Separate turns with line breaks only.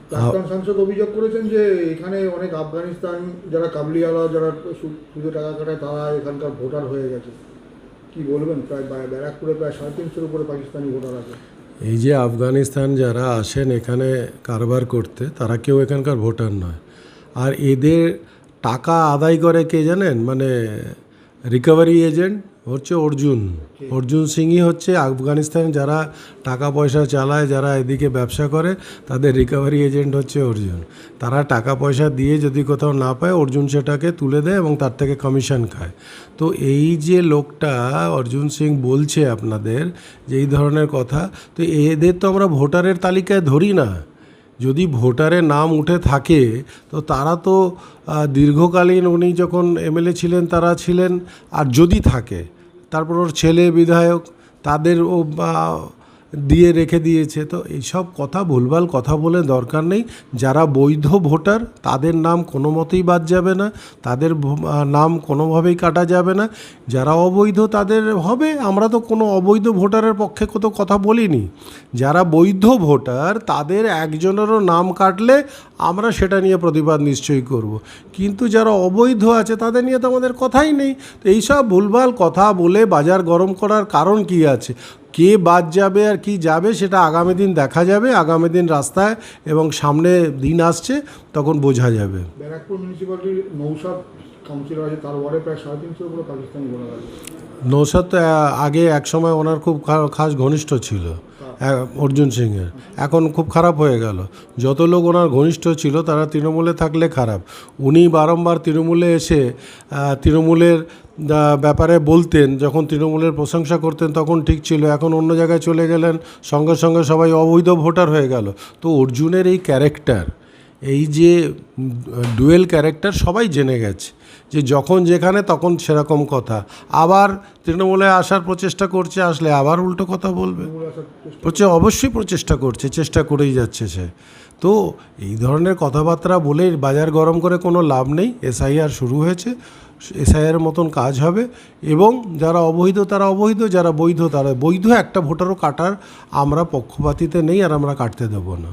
প্রাক্তন সাংসদ অভিযোগ করেছেন যে এখানে অনেক আফগানিস্তান যারা কাবুলিওয়ালা যারা সুদে টাকা কাটায় তারা এখানকার ভোটার হয়ে গেছে। কি বলবেন? প্রায় ব্যারাকপুরে প্রায় 350-এর উপরে পাকিস্তানি ভোটার আছে।
এই যে আফগানিস্তান যারা আসেন এখানে কারবার করতে, তারা কেউ এখানকার ভোটার নয়। আর এদের টাকা আদায় করে কে জানেন? মানে রিকভারি এজেন্ট হচ্ছে অর্জুন সিংই হচ্ছে আফগানিস্তানে যারা টাকা পয়সা চালায়, যারা এদিকে ব্যবসা করে, তাদের রিকভারি এজেন্ট হচ্ছে অর্জুন। তারা টাকা পয়সা দিয়ে যদি কোথাও না পায়, অর্জুন সেটাকে তুলে দেয় এবং তার থেকে কমিশন খায়। তো এই যে লোকটা অর্জুন সিং বলছে আপনাদের যে এই ধরনের কথা, তো এদের তো আমরা ভোটারের তালিকায় ধরি না। যদি ভোটারের নাম উঠে থাকে তো তারা তো দীর্ঘকালীন, উনি যখন এমএলএ ছিলেন তারা ছিলেন, আর যদি থাকে তারপর ওর ছেলে বিধায়ক, তাদের ও দিয়ে রেখে দিয়েছে। তো এইসব কথা ভুলভাল কথা বলে দরকার নেই। যারা বৈধ ভোটার তাদের নাম কোনো মতেই বাদ যাবে না, তাদের নাম কোনোভাবেই কাটা যাবে না। যারা অবৈধ তাদের হবে। আমরা তো কোনো অবৈধ ভোটারের পক্ষে কত কথা বলিনি। যারা বৈধ ভোটার তাদের একজনেরও নাম কাটলে আমরা সেটা নিয়ে প্রতিবাদ নিশ্চয়ই করব। কিন্তু যারা অবৈধ আছে তাদের নিয়ে তো আমাদের কথাই নেই। তো এইসব ভুলভাল কথা বলে বাজার গরম করার কারণ কি আছে? কে বাদ যাবে আর কি যাবে সেটা আগামী দিন দেখা যাবে। আগামী দিন রাস্তায় এবং সামনে দিন আসছে, তখন বোঝা যাবে।
ব্যারাকপুর মিউনিসিপ্যালিটির নৌসাদ কাউন্সিলর আছে, তার ওয়ার্ডে প্রায় 350-এর উপরে পাকিস্তানি ভোটার আছে।
নৌসাদ তো আগে এক সময় ওনার খুব খাস ঘনিষ্ঠ ছিল অর্জুন সিংয়ের, এখন খুব খারাপ হয়ে গেল। যত লোক ওনার ঘনিষ্ঠ ছিল তারা তৃণমূলে থাকলে খারাপ। উনি বারংবার তৃণমূলে এসে তৃণমূলের ব্যাপারে বলতেন, যখন তৃণমূলের প্রশংসা করতেন তখন ঠিক ছিল। এখন অন্য জায়গায় চলে গেলেন, সঙ্গে সঙ্গে সবাই অবৈধ ভোটার হয়ে গেল। তো অর্জুনের এই ক্যারেক্টার, এই যে ডুয়েল ক্যারেক্টার সবাই জেনে গেছে, যে যখন যেখানে তখন সেরকম কথা। আবার তৃণমূলে আসার প্রচেষ্টা করছে, আসলে আবার উল্টো কথা বলবে। অবশ্যই প্রচেষ্টা করছে, চেষ্টা করেই যাচ্ছে সে। তো এই ধরনের কথাবার্তা বলে বাজার গরম করে কোনো লাভ নেই। এসআইআর শুরু হয়েছে, এসআইআর মতন কাজ হবে এবং যারা অবৈধ তারা অবৈধ, যারা বৈধ তারা বৈধ। একটা ভোটারও কাটার আমরা পক্ষপাতিতে নেই, আর আমরা কাটতে দেবো না।